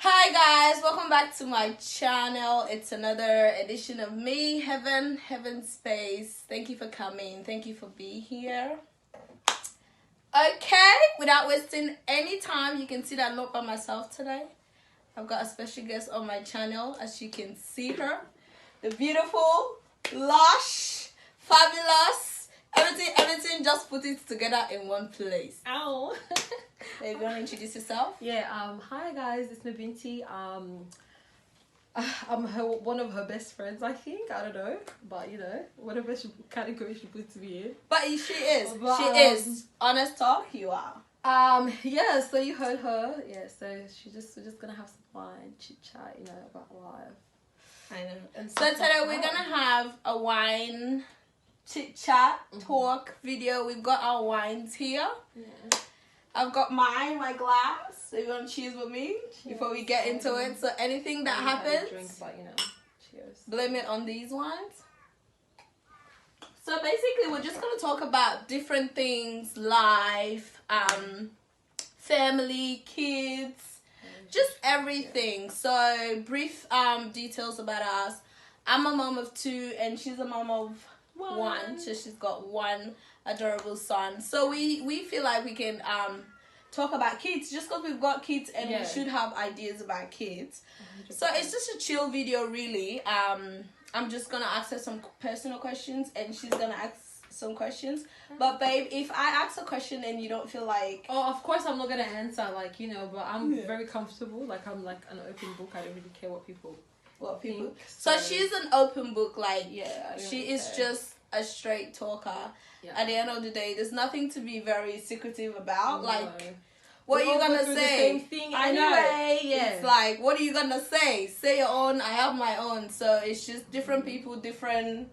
Hi guys, welcome back to my channel. It's another edition of me, Heaven Space. Thank you for coming. Thank you for being here. Okay, without wasting any time, you can see that I'm not by myself today. I've got a special guest on my channel, as you can see her. The beautiful, lush, fabulous, everything just put it together in one place. Ow. Hey, you want to introduce yourself? Yeah, hi guys, it's Mabinti. I'm one of her best friends, I think. I don't know, but whatever category she puts me in. But she is. She is. Honest talk, you are. Yeah, so you heard her. Yeah, so we're just gonna have some wine, chit chat, about life. I know. And so today we're gonna have a wine chit chat talk video. We've got our wines here. Yeah. I've got my glass. So you want to cheers with me before we get into it? So anything that happens, drink, but cheers. Blame it on these wines. So basically, we're just gonna talk about different things: life, family, kids, just everything. So brief details about us. I'm a mom of 2, and she's a mom of 1. So she's got 1 adorable son. So we feel like we can talk about kids just because we've got kids, and we should have ideas about kids. 100%. So it's just a chill video, really. I'm just gonna ask her some personal questions, and she's gonna ask some questions. But babe, if I ask a question and you don't feel like, of course I'm not gonna answer, but I'm very comfortable. Like I'm like an open book. I don't really care what people think. So she's an open book. She is care. just a straight talker. Yeah. At the end of the day, there's nothing to be very secretive about. No. What are you gonna say? The same thing I anyway. know. Yeah. It's like, what are you gonna say? Say your own. I have my own. So it's just different people, different.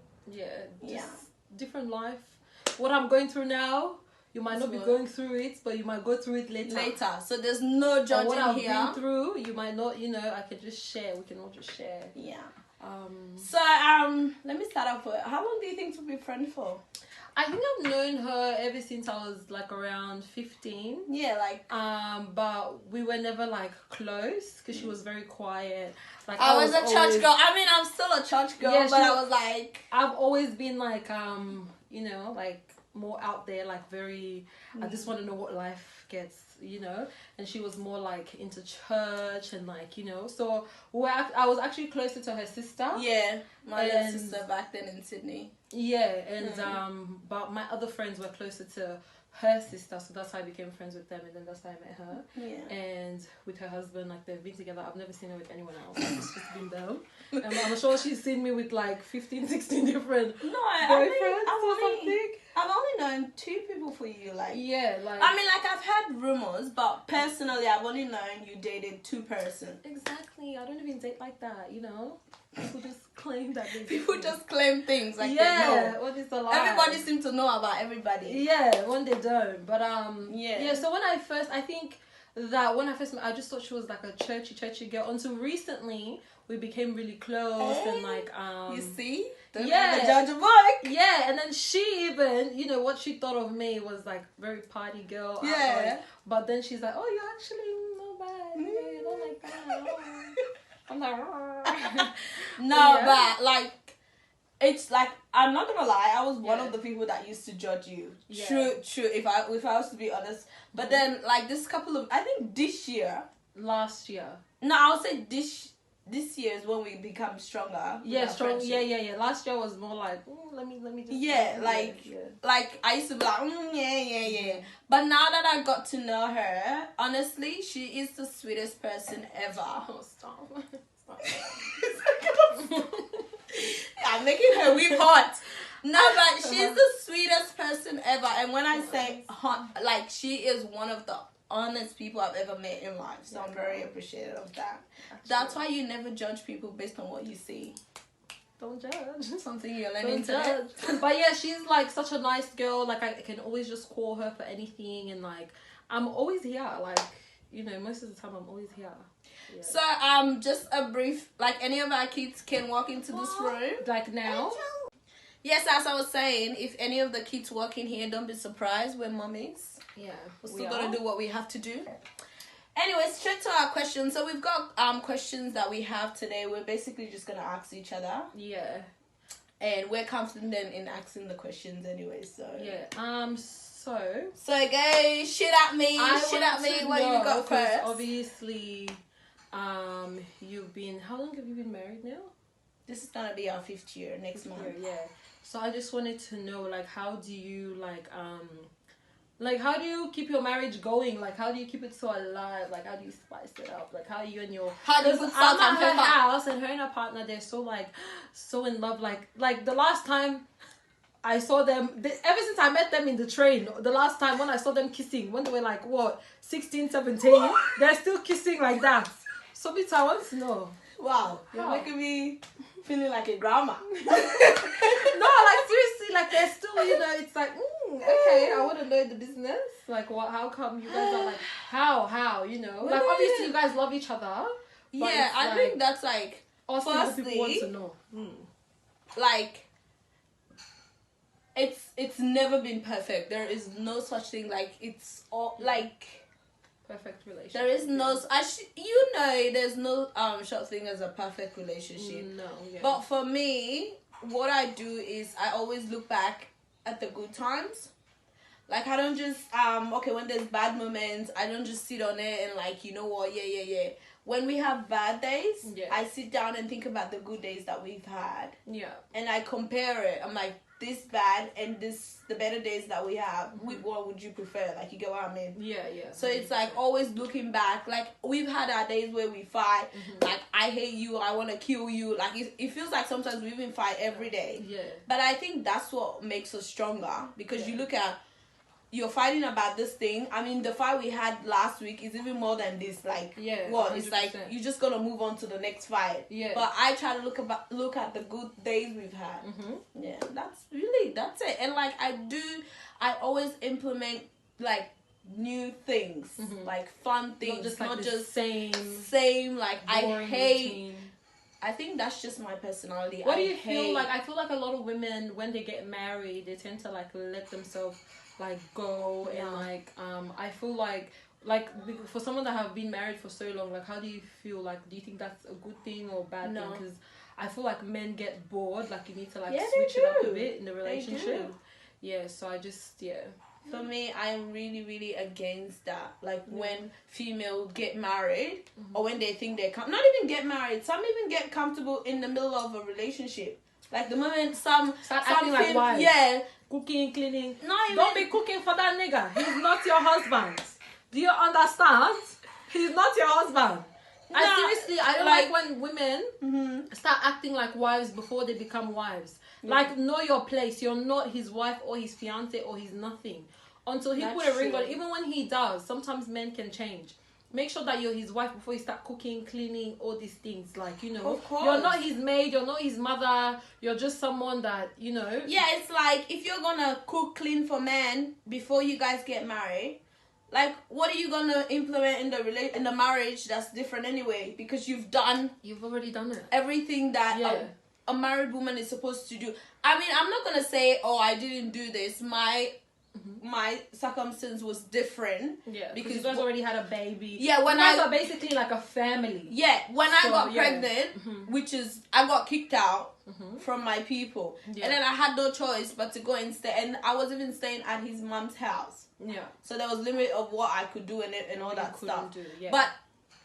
Different life. What I'm going through now, you might not be going through it, but you might go through it later. So there's no judging what I've here. been through, you might not. I can just share. We can all just share. Yeah. So let me start off with, how long do you think we'll be friends for? I think I've known her ever since I was around 15. Yeah, but we were never close because she was very quiet. I was a church girl. I mean, I'm still a church girl, but I was I've always been more out there, very. I just want to know what life gets. And she was more into church and so I was actually closer to her sister. Yeah, my little sister back then in Sydney. Yeah, and but my other friends were closer to her sister, so that's how I became friends with them, and then that's how I met her. Yeah. And with her husband, they've been together. I've never seen her with anyone else. It's just been them. And I'm sure she's seen me with 15, 16 different boyfriends. I've only known 2 people for you. I mean, I've heard rumors, but personally, I've only known you dated 2 persons. Exactly. I don't even date like that. People just claim that they People just claim things they know. What is the lie? Everybody seems to know about everybody. Yeah, when they don't. But so when I first met, I just thought she was a churchy girl. Until recently, we became really close and you see? Don't judge a book. Yeah, and then she even, what she thought of me was very party girl. Yeah. But then she's like, oh, you're actually not bad. Yeah, you don't like that. I'm like, but it's I'm not gonna lie, I was one of the people that used to judge you. Yeah. True. If I was to be honest, but then this couple of, I think this year, last year. No, I'll say this year is when we become stronger. Yeah, strong. Yeah. Last year was more let me just. Yeah, I used to be yeah. But now that I got to know her, honestly, she is the sweetest person ever. Oh, stop. I'm making her weep hot. No, but she's the sweetest person ever. And when I say hot, she is one of the honest people I've ever met in life. So I'm very appreciative of that. That's why you never judge people based on what you see. Don't judge. Something you're learning today. But yeah, she's such a nice girl. I can always just call her for anything, and I'm always here. Most of the time I'm always here. Yeah. So just a brief, any of our kids can walk into this room now. Yes, as I was saying, if any of the kids walk in here, don't be surprised. We're mummies. Yeah, we're still gonna do what we have to do. Anyway, straight to our questions. So we've got questions that we have today. We're basically just gonna ask each other. Yeah. And we're confident in asking the questions anyway. So yeah. So guys, shit at me. What do you got first? Obviously, you've been. How long have you been married now? This is gonna be our 5th year next month. Yeah. So I just wanted to know, like, how do you like, how do you keep your marriage going? Like, how do you keep it so alive? Like, how do you spice it up? Like, how you and your... How do you put salt I'm and at her pepper? house, and her and her partner, they're so, like, so in love. Like the last time I saw them... ever since I met them in the train, the last time when I saw them kissing, when they were, like, 16, 17, they're still kissing like that. So, Bita, I want to know. Wow. You're making me feeling like a grandma. No, like, seriously, like, they're still, it's like... okay, I want to know the business. Like, what? How come you guys are like, how, Like, obviously, you guys love each other. Yeah, I think that's like, firstly, people want to know. Like, it's never been perfect. There is no such thing. Like, it's all like perfect relationship. There is no. There's no such thing as a perfect relationship. No. Yeah. But for me, what I do is I always look back at the good times. Like, I don't just when there's bad moments, I don't just sit on it and like, you know what, yeah. When we have bad days, I sit down and think about the good days that we've had. Yeah. And I compare it. I'm like, this bad and the better days that we have. What would you prefer? Like, you get what I mean? Yeah. So it's like always looking back. Like, we've had our days where we fight. Like, I hate you, I want to kill you. Like, it feels like sometimes we even fight every day. Yeah. But I think that's what makes us stronger. Because you look at, you're fighting about this thing. I mean, the fight we had last week is even more than this. Like, what? 100%. It's like, you're just going to move on to the next fight. Yeah. But I try to look at the good days we've had. Yeah, that's it. And, like, I always implement, like, new things. Like, fun things. Not just same, like, I hate... Routine. I think that's just my personality. What do you feel like? I feel like a lot of women, when they get married, they tend to, like, let themselves... like go and like I feel like for someone that have been married for so long, like, how do you feel? Like, do you think that's a good thing or a bad thing? Because I feel like men get bored, like, you need to like switch it up a bit in the relationship. So I just for me, I'm really, really against that. Like, when females get married or when they think they can't, not even get married, some even get comfortable in the middle of a relationship. Like, the moment some acting like wives. Cooking, cleaning. Don't be cooking for that nigga. He's not your husband. Do you understand? He's not your husband. Seriously, I don't like when women start acting like wives before they become wives. Like, know your place. You're not his wife or his fiance or his nothing. Until he put a ring on it. Even when he does, sometimes men can change. Make sure that you're his wife before you start cooking, cleaning, all these things. Like, Of course. You're not his maid, you're not his mother, you're just someone that, Yeah, it's like, if you're gonna cook, clean for men before you guys get married, like, what are you gonna implement in the marriage that's different anyway? Because you've already done it. Everything that a married woman is supposed to do. I mean, I'm not gonna say, I didn't do this. My circumstance was different. Yeah, because you guys already had a baby. Yeah, when you guys are basically like a family. Yeah, when I got pregnant, which is, I got kicked out from my people. Yeah. And then I had no choice but to go and stay. And I was even staying at his mom's house. Yeah. So there was limit of what I could do and all that stuff. But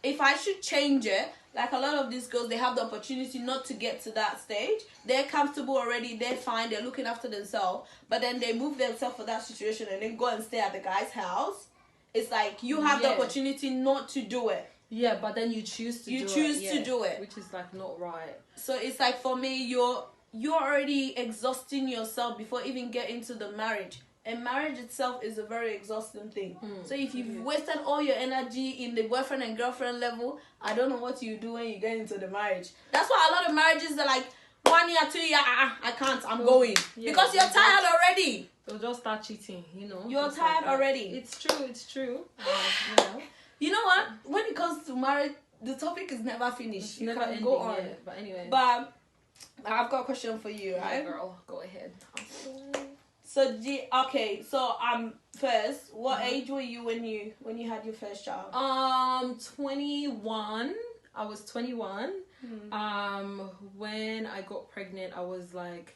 if I should change it, like, a lot of these girls, they have the opportunity not to get to that stage. They're comfortable already. They're fine. They're looking after themselves. But then they move themselves for that situation and then go and stay at the guy's house. It's like, you have the opportunity not to do it. Yeah, but then you choose to do it. Which is, like, not right. So it's like, for me, you're already exhausting yourself before even getting to the marriage. And marriage itself is a very exhausting thing. So if you've wasted all your energy in the boyfriend and girlfriend level, I don't know what you do when you get into the marriage. That's why a lot of marriages are like, 1 year, 2 year, I can't, I'm going. Because you're tired already. They'll just start cheating, You're tired already. It's true. You know what? When it comes to marriage, the topic is never finished. You can go on. Yeah, but anyway. But I've got a question for you, right? Yeah, girl, go ahead. So okay, so first, what age were you when you had your first child? 21. I was 21. When I got pregnant, I was like,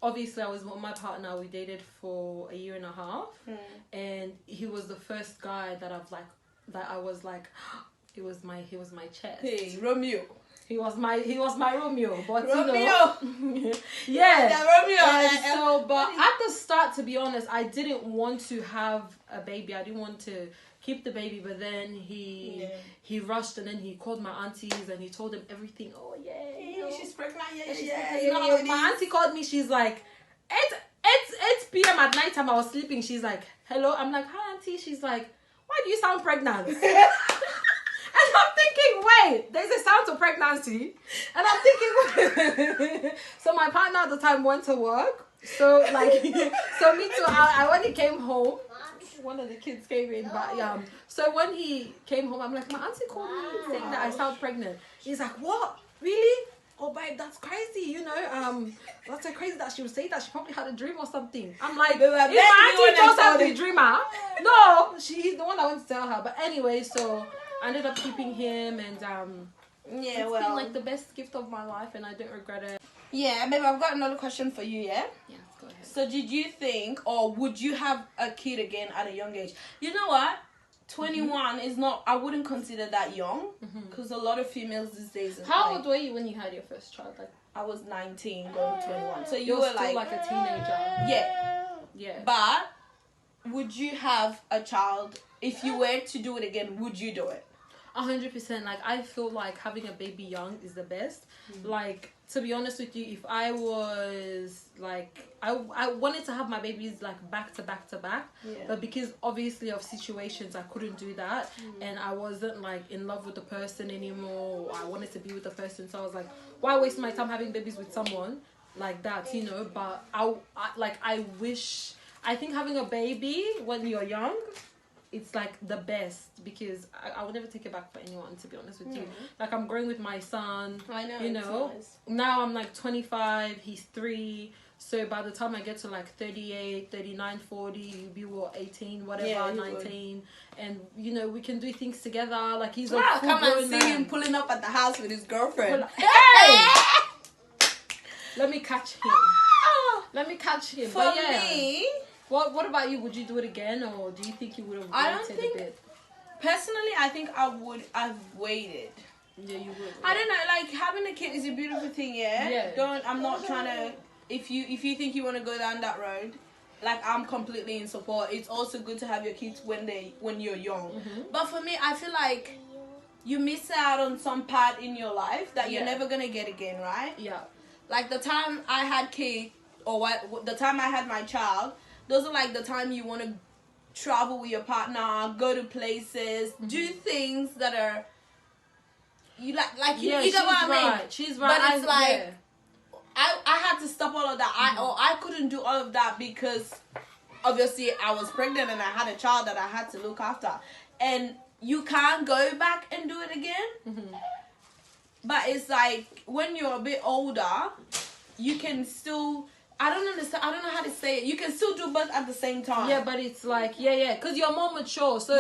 obviously I was with my partner. We dated for a year and a half, and he was the first guy that I was like, he was my chest. Hey, Romeo. He was my Romeo, but Romeo. Yeah, Romeo. So, but at the start, to be honest, I didn't want to have a baby. I didn't want to keep the baby, but then he rushed, and then he called my aunties and he told them everything. Oh yeah, she's pregnant. My auntie called me. She's like, 8 p.m. at night time. I was sleeping. She's like, hello. I'm like, hi auntie. She's like, why do you sound pregnant? And I'm thinking, wait, there's a sound to pregnancy. And I'm thinking, so my partner at the time went to work. So like, so me too. I when he came home, one of the kids came in, but so when he came home, I'm like, my auntie called me saying that I sound pregnant. He's like, what? Really? Oh babe, that's crazy, that's so crazy that she would say that. She probably had a dream or something. I'm like, if my auntie just had a dreamer, no, he's the one that went to tell her. But anyway, so I ended up keeping him, and it's been like the best gift of my life, and I don't regret it. Yeah, babe, I've got another question for you, yeah? Yeah, go ahead. So did you think, or would you have a kid again at a young age? You know what? 21 is not, I wouldn't consider that young, because a lot of females these days. How old were you when you had your first child? Like, I was 19 going to 21. So you were still like a teenager. Yeah. Yeah. But would you have a child, if you were to do it again, would you do it? 100%. Like, I feel like having a baby young is the best. Like, to be honest with you, if I was like, I wanted to have my babies like back to back, but because obviously of situations I couldn't do that, and I wasn't like in love with the person anymore, or I wanted to be with the person, so I was like, why waste my time having babies with someone like that, but I think having a baby when you're young, it's like the best, because I would never take it back for anyone, to be honest with you. Like, I'm growing with my son. I know. Nice. Now I'm like 25, he's 3. So by the time I get to like 38, 39, 40, he'll be 18, whatever, 19. And we can do things together. Like, he's a full come and see man. him pulling up at the house with his girlfriend. Hey! Let me catch him. For me, what about you? Would you do it again, or do you think you would have waited a bit? Personally, I think I would have waited. Yeah, you would. I don't know, like, having a kid is a beautiful thing, yeah? I'm not trying to, if you think you want to go down that road, like, I'm completely in support. It's also good to have your kids when you're young. But for me, I feel like you miss out on some part in your life that you're never going to get again, right? Yeah. Like, the time I had kids, or the time I had my child, those are like the time you want to travel with your partner, go to places, do things that are you like. You get what I mean? She's right. But it's like I had to stop all of that. I couldn't do all of that because obviously I was pregnant and I had a child that I had to look after, and you can't go back and do it again. But it's like when you're a bit older, you can still. I don't understand. I don't know how to say it. You can still do both at the same time. Yeah, but it's like, because you're more mature. So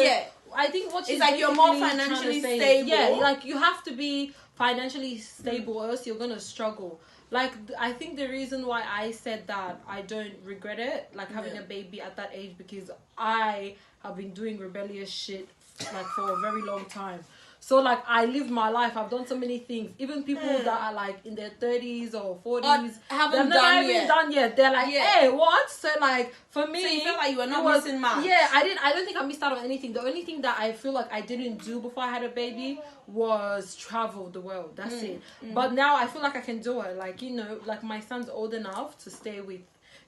I think what it's like you're more financially stable. Yeah, like you have to be financially stable, or else you're gonna struggle. Like, I think the reason why I said that I don't regret it, like having a baby at that age, because I have been doing rebellious shit like for a very long time. So, like, I lived my life. I've done so many things. Even people that are, like, in their 30s or 40s. Haven't done yet. They're like, hey, what? So, like, for me... So, you feel like you were not missing much. Yeah, I don't think I missed out on anything. The only thing that I feel like I didn't do before I had a baby was travel the world. That's it. But now I feel like I can do it. Like, like, my son's old enough to stay with...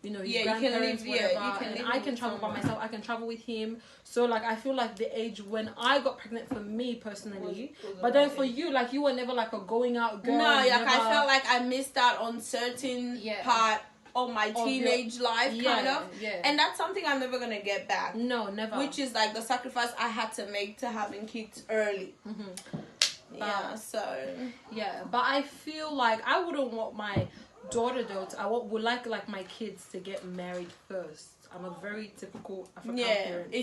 his grandparents, whatever, and I can travel by myself. I can travel with him. So, like, I feel like the age when I got pregnant, for me personally, but then for you, like, you were never like a going out girl. No, like, I felt like I missed out on certain part of my teenage life, kind of. Yeah. And that's something I'm never gonna get back. No, never. Which is like the sacrifice I had to make to having kids early. But I feel like I wouldn't want my daughter though, would like my kids to get married first. I'm a very typical African parent.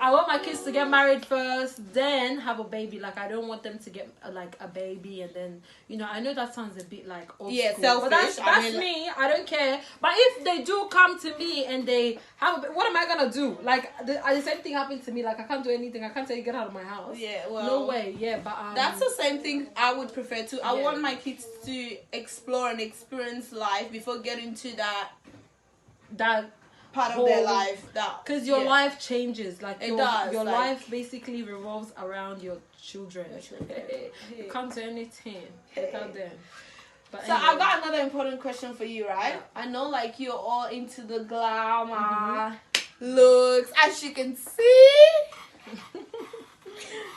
I want my kids to get married first, then have a baby. Like, I don't want them to get like a baby and then, you know, I know that sounds a bit like old school, selfish. But that's me. I don't care. But if they do come to me and they have what am I gonna do? Like the same thing happened to me. Like, I can't do anything. I can't tell you get out of my house. Yeah, well, no way. Yeah, but that's the same thing I would prefer to. I want my kids to explore and experience life before getting to that part of their life, because your life changes, like it does. Your life basically revolves around your children. You can't do anything without them. But so anyway. I've got another important question for you, right? Yeah. I know, like, you're all into the glamour looks, as you can see.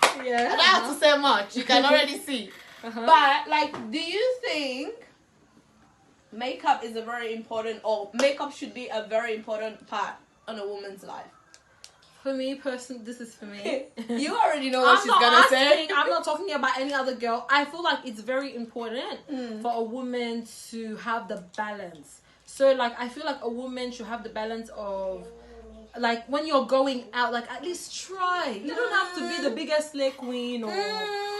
I don't have to say much. You can already see. But like, do you think makeup is a very important, or makeup should be a very important part on a woman's life? For me personally, this is for me. You already know what she's gonna say. I'm not talking about any other girl. I feel like it's very important for a woman to have the balance. So like, I feel like a woman should have the balance of, like, when you're going out, like, at least try. You don't have to be the biggest slay queen or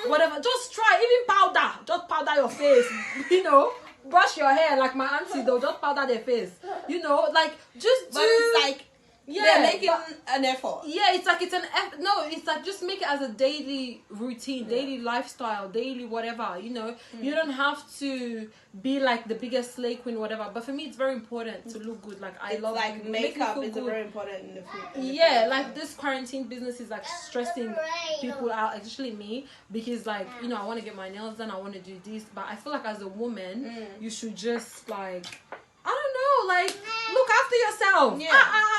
whatever. Just try. Even powder. Just powder your face. You know, brush your hair. Like my auntie, they'll just powder their face. You know, like, just do. But it's like, they're making an effort. Yeah, it's like it's like just make it as a daily routine, daily lifestyle, daily whatever, you know. You don't have to be like the biggest slay queen, whatever. But for me, it's very important to look good. Like, I love, like, makeup is very important in the food. Like, this quarantine business is like stressing people out, especially me, because, like, you know, I want to get my nails done, I want to do this, but I feel like as a woman, you should just, like, I don't know, like, look after yourself.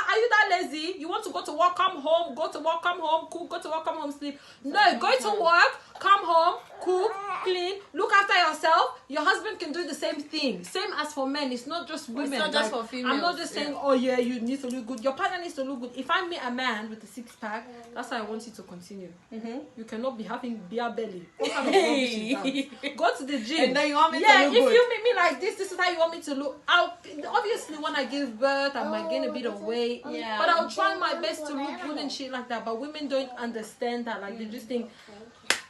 Are you that lazy? You want to go to work, come home, cook, go to work, come home, sleep. No, go to work, come home, cook, clean, look after yourself. Your husband can do the same thing. Same as for men. It's not just women. It's not just for females. I'm not just saying, oh yeah, you need to look good. Your partner needs to look good. If I meet a man with a six-pack, that's how I want you to continue. You cannot be having beer belly. What kind of rubbish is that? Go to the gym. And then you want me to look good. If you meet me like this is how you want me to look. Obviously, when I give birth, I might gain a bit of weight. Yeah. But I'll try my best to look good and shit like that. But women don't understand that. Like, they just think,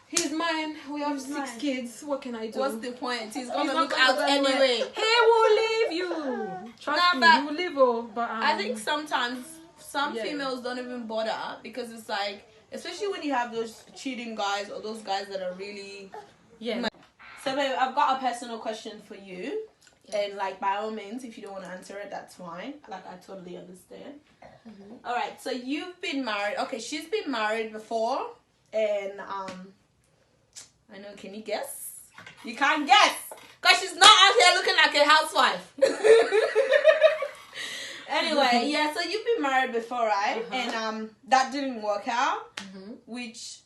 he's mine. We have 6 kids. What can I do? What's the point? He's gonna look out anyway. He will leave you. Trust me, he will leave you. But I think sometimes some females don't even bother, because it's like, especially when you have those cheating guys or those guys that are really So babe, I've got a personal question for you. And like, by all means, if you don't want to answer it, that's fine. Like, I totally understand. All right, so you've been married. Okay, she's been married before, and I know. Can you guess? You can't guess, cause she's not out here looking like a housewife. Anyway, so you've been married before, right? And that didn't work out, which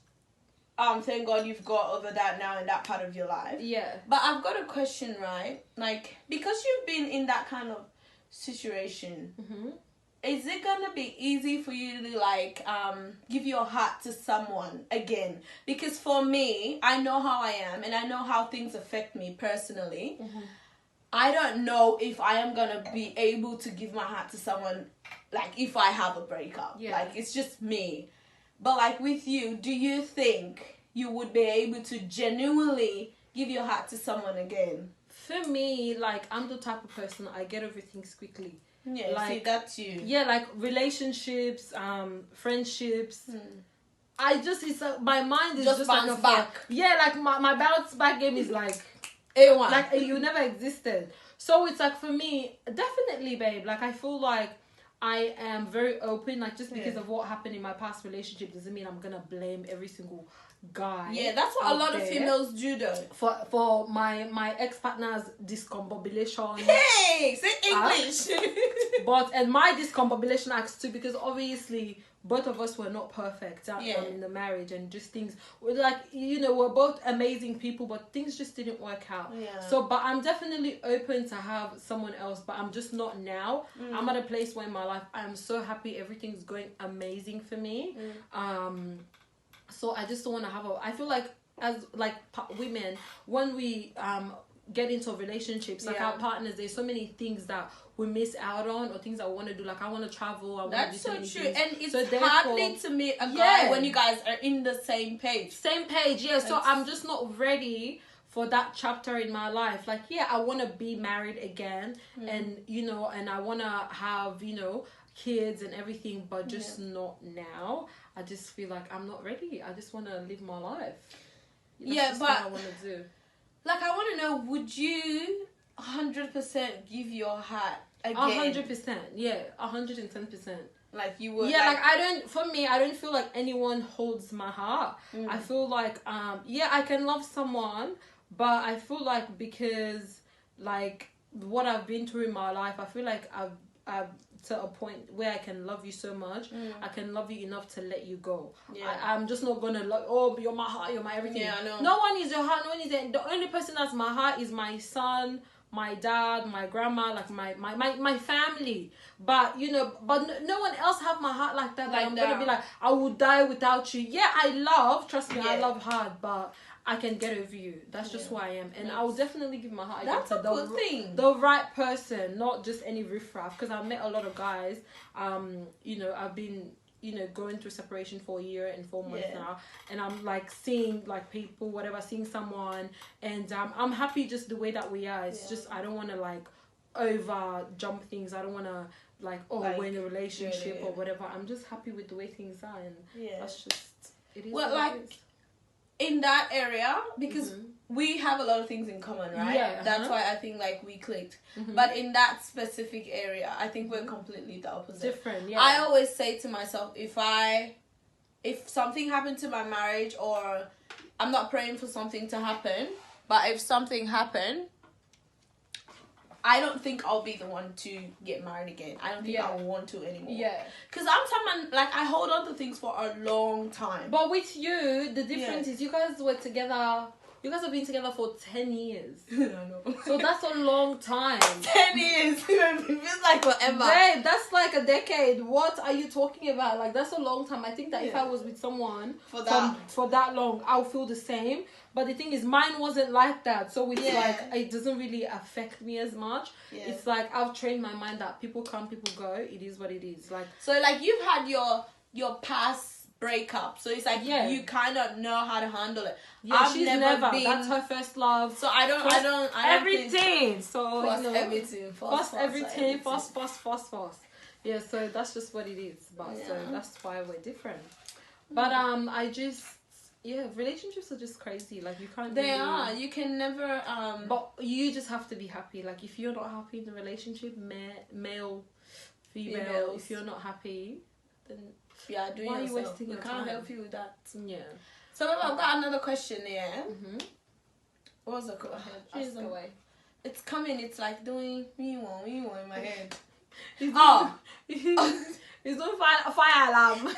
thank God you've got over that now in that part of your life. Yeah. But I've got a question, right? Like, because you've been in that kind of situation, is it gonna be easy for you to, like, give your heart to someone again? Because for me, I know how I am, and I know how things affect me personally. I don't know if I am gonna be able to give my heart to someone, like, if I have a breakup. Like, it's just me. But, like, with you, do you think you would be able to genuinely give your heart to someone again? For me, like, I'm the type of person, I get over things quickly. Yeah, like, see, that's you. Yeah, like, relationships, friendships. I just, it's my mind is just bounce like back. Yeah, like, my bounce back game is like A1. Like, you never existed. So it's like, for me, definitely, babe. Like, I feel like I am very open. Like, just because of what happened in my past relationship doesn't mean I'm gonna blame every single guy. Yeah, that's what a lot of females do, though. For my ex-partner's discombobulation. Hey, say English. And my discombobulation acts too, because obviously both of us were not perfect in the marriage, and just things were like, you know, we're both amazing people, but things just didn't work out. So, but I'm definitely open to have someone else, but I'm just not now. I'm at a place where in my life I'm so happy, everything's going amazing for me. So I just don't want to have I feel like, as like women, when we get into relationships, like our partners, there's so many things that we miss out on, or things I want to do. Like I want to travel, I want to do so many things. And it's hardly to meet a guy when you guys are in the same page. So I'm just not ready for that chapter in my life. Like, I want to be married again, and and I want to have kids and everything, but just not now. I just feel like I'm not ready. I just want to live my life. That's what I want to do. Like, I want to know, would you 100% give your heart again? 100%, 110%. Like, you would. Yeah, like I don't feel like anyone holds my heart. I feel like I can love someone, but I feel like, because like what I've been through in my life, I feel like I've to a point where I can love you so much, I can love you enough to let you go. I'm just not gonna love, you're my heart, you're my everything. I know. No one is your heart, no one is there. The only person that's my heart is my son, my dad, my grandma, like my family. But but no one else have my heart like that. Like I'm gonna be like, I would die without you. Trust me, I love hard, but I can get over you. That's just who I am. And I will definitely give my heart again to the right person, not just any riffraff. Because I've met a lot of guys. I've been, going through separation for a year and 4 months now. And I'm like seeing like people, whatever, seeing someone. And I'm happy just the way that we are. It's just, I don't want to like over jump things. I don't want to like we're in a relationship or whatever. I'm just happy with the way things are. And that's just, it is. Well, like, in that area, because we have a lot of things in common, right? That's why I think like we clicked. But in that specific area, I think we're completely the opposite. Different. I always say to myself, if something happened to my marriage, or I'm not praying for something to happen, but if something happened, I don't think I'll be the one to get married again. I don't think I want to anymore. Because I'm someone, like, I hold on to things for a long time. But with you, the difference is you guys were together... You guys have been together for 10 years. I know. So that's a long time. 10 years. It feels like forever. Babe, that's like a decade. What are you talking about? Like, that's a long time. I think that if I was with someone for that long, I'll feel the same. But the thing is, mine wasn't like that. So it's like, it doesn't really affect me as much. It's like, I've trained my mind that people come, people go. It is what it is. Like, so like, you've had your past breakup, so it's like you kind of know how to handle it. She's never been, that's her first love, so I don't everything, so everything fast so that's just what it is. But so that's why we're different. But I just relationships are just crazy. Like, you can't you can never but you just have to be happy. Like, if you're not happy in the relationship, male, female, if you're not happy, then do why are you wasting your time? We can't help you with that. So I've got another question here. What was the question? Ask away. It's coming. It's like doing me one in my head. He's doing fire alarm.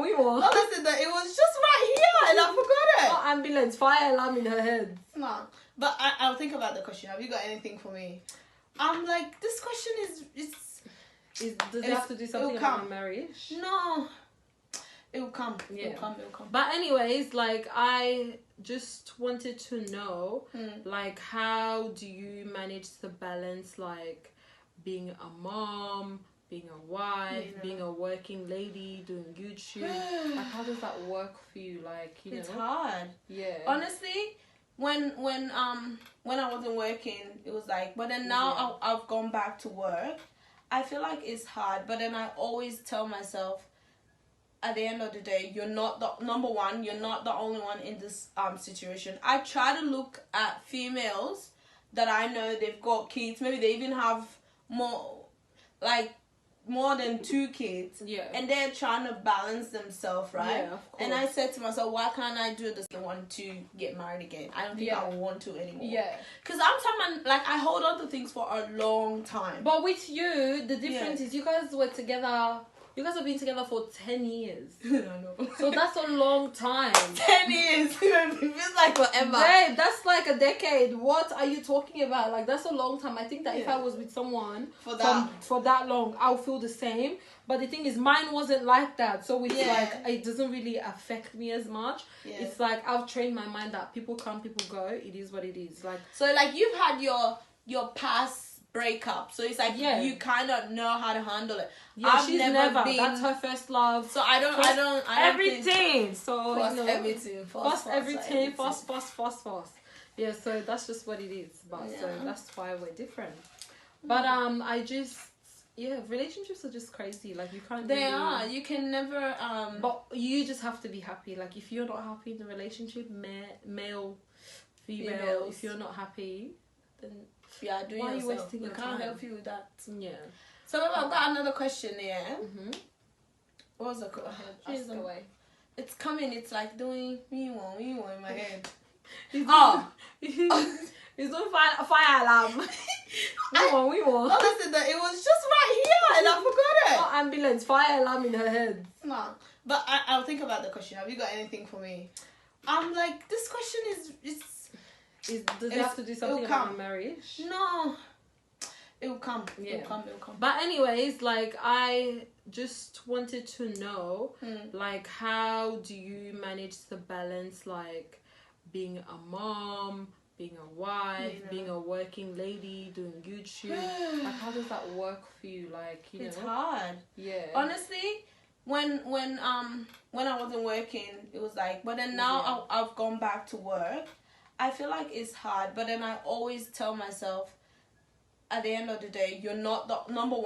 we won. Listen, it was just right here and I forgot it. Ambulance, fire alarm in her head. No, but I'll think about the question. Have you got anything for me? I'm like, this question does it have to do something about marriage? No. It will come. It will come. But anyways, like, I just wanted to know, like, how do you manage to balance, like, being a mom, being a wife, being a working lady, doing YouTube? Like, how does that work for you? Like, it's hard. Yeah. Honestly, when I wasn't working, it was like, but then now I've gone back to work. I feel like it's hard, but then I always tell myself, at the end of the day, you're not the number one. You're not the only one in this situation. I try to look at females that I know they've got kids. Maybe they even have more than 2 kids. And they're trying to balance themselves, right? Yeah, of course. And I said to myself, why can't I do this? I want to get married again. I don't think I want to anymore. Because I'm someone, like, I hold on to things for a long time. But with you, the difference is you guys were together You guys have been together for 10 years. I know. So that's a long time. 10 years. It feels like forever. Babe, that's like a decade. What are you talking about? Like, that's a long time. I think that if I was with someone for that long, I'll feel the same. But the thing is, mine wasn't like that. So it's like, it doesn't really affect me as much. Yeah. It's like, I've trained my mind that people come, people go. It is what it is. Like, so like you've had your past breakup, so it's like you kind of know how to handle it. She's never been, that's her first love, so I don't everything, so everything fast. Yeah, so that's just what it is. But so that's why we're different. But I just relationships are just crazy. Like, you can't you can never but you just have to be happy. Like, if you're not happy in the relationship, male, female, if you're not happy, then do why yourself. Are you wasting your time? Can't help you with that. Yeah. So I've got another question here. What was the question? Ask away. It's coming. It's like doing me one in my head. He's doing fire alarm. we won. Honestly, it was just right here and I forgot it. Oh, ambulance, fire alarm in her head. No, but I'll think about the question. Have you got anything for me? I'm like, this question is. Does it have to do something about marriage? No. It will come. Yeah. It will come. But anyways, like, I just wanted to know, like, how do you manage to balance, like, being a mom, being a wife, being a working lady, doing YouTube? Like, how does that work for you? Like, it's hard. Yeah. Honestly, when I wasn't working, it was like, but then now I've gone back to work. I feel like it's hard, but then I always tell myself, at the end of the day, you're not the only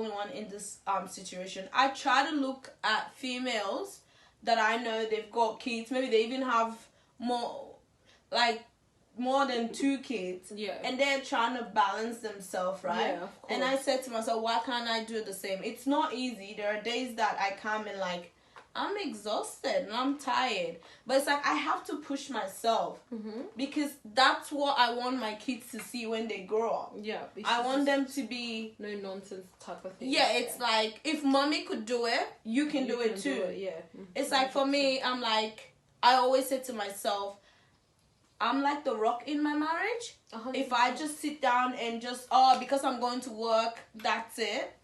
one in this situation. I try to look at females that I know they've got kids. Maybe they even have more than 2 kids. Yeah. And they're trying to balance themselves, right? Yeah, of course. And I said to myself, why can't I do the same? It's not easy. There are days that I come and like, I'm exhausted and I'm tired, but it's like I have to push myself because that's what I want my kids to see when they grow up. Yeah, I want them to be no nonsense type of thing. Yeah, it's like if mommy could do it, you can do it too. It's like for me, I'm like, I always say to myself, I'm like the rock in my marriage. 100%. If I just sit down and just because I'm going to work, that's it.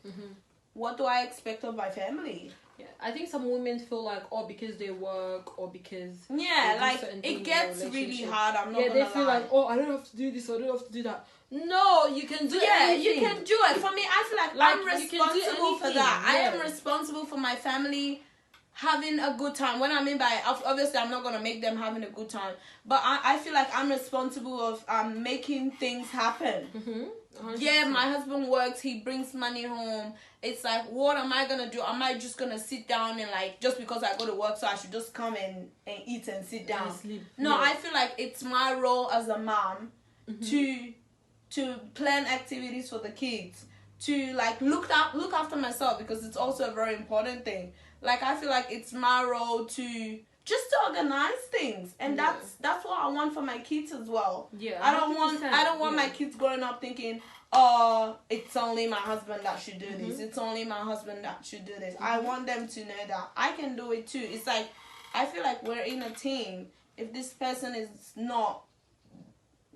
What do I expect of my family? Yeah, I think some women feel like, because they work or because like it gets really hard. I'm not gonna they feel like, I don't have to do this or I don't have to do that. No, you can do anything. You can do it. For me, I feel like I'm responsible for that. I am responsible for my family having a good time. What I mean by, obviously I'm not gonna make them having a good time, but I feel like I'm responsible of making things happen. Yeah, my husband works, he brings money home. It's like, what am I gonna do? Am I just gonna sit down and like, just because I go to work, so I should just come and eat and sit down and sleep? No, I feel like it's my role as a mom to plan activities for the kids, to like look after myself, because it's also a very important thing. Like, I feel like it's my role to just to organize things, and that's what I want for my kids as well. Yeah, I don't want my kids growing up thinking, it's only my husband that should do this. It's only my husband that should do this. I want them to know that I can do it too. It's like, I feel like we're in a team. If this person is not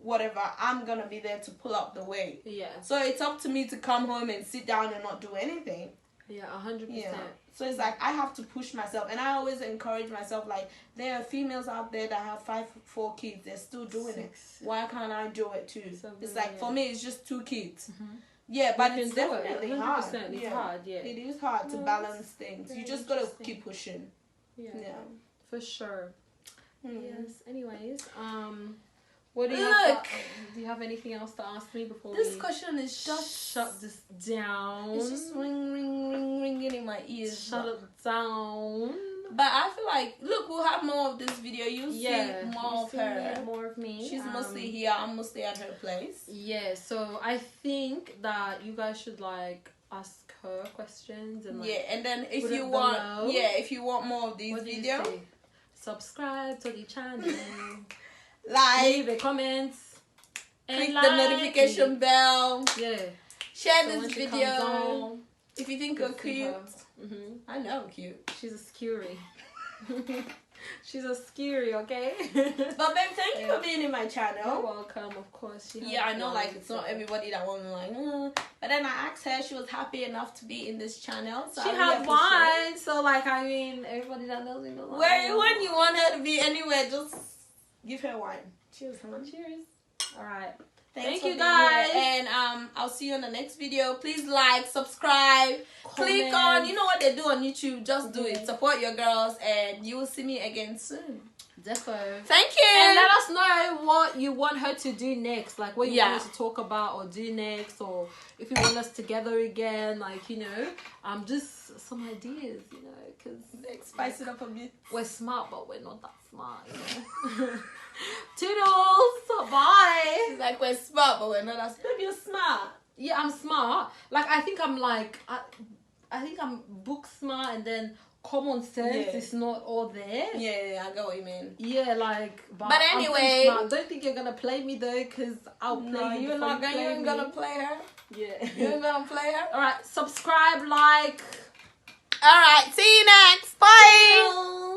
whatever, I'm gonna be there to pull up the weight. Yeah. So it's up to me to come home and sit down and not do anything. Yeah, 100%. Yeah. So it's like I have to push myself, and I always encourage myself. Like, there are females out there that have 4 kids. They're still doing it. Why can't I do it too? It's like for me, it's just 2 kids. Yeah, but it's definitely hard. It's hard. Yeah, it is hard to balance things. You just gotta keep pushing. Yeah, for sure. Yes. Anyways, what do you do you have anything else to ask me before this question is just shut this down? It's just ringing in my ears. Shut it down. But I feel like, look, we'll have more of this video. You'll see more of her. More of me. She's mostly here. I'm mostly at her place. Yeah, so I think that you guys should like ask her questions and and then if you want more of these videos, subscribe to the channel. Leave the comments and click the notification bell. Yeah. Share this video. If you think you're cute, I know I'm cute. She's a skewery. She's a skewery, okay? But babe, thank you for being in my channel. You're welcome, of course. Yeah, I know, like, it's not everybody that want me, like, but then I asked her, she was happy enough to be in this channel. So she had wine, so, like, I mean, everybody that knows me knows. When you want her to be anywhere, just give her wine. Cheers, honey. Cheers. All right. Thank you, guys. And I'll see you on the next video. Please like, subscribe, click on, you know what they do on YouTube, just do it. Support your girls, and you will see me again soon. Defo. Thank you. And let us know what you want her to do next, like what you want us to talk about or do next, or if you want us together again, like, you know, just some ideas, you know, because spice it up a bit. We're smart, but we're not that smart, you know. Toodles, bye. She's like, we're smart, but we're not as smart. You're smart. Yeah, I'm smart. Like, I think I'm like, I think I'm book smart, and then common sense is not all there. Yeah, I get what you mean. Yeah, like, but anyway, I don't think you're gonna play me though, because I'll play you. You ain't gonna play her. Yeah, you ain't gonna play her. All right, subscribe, like. All right, see you next. Bye.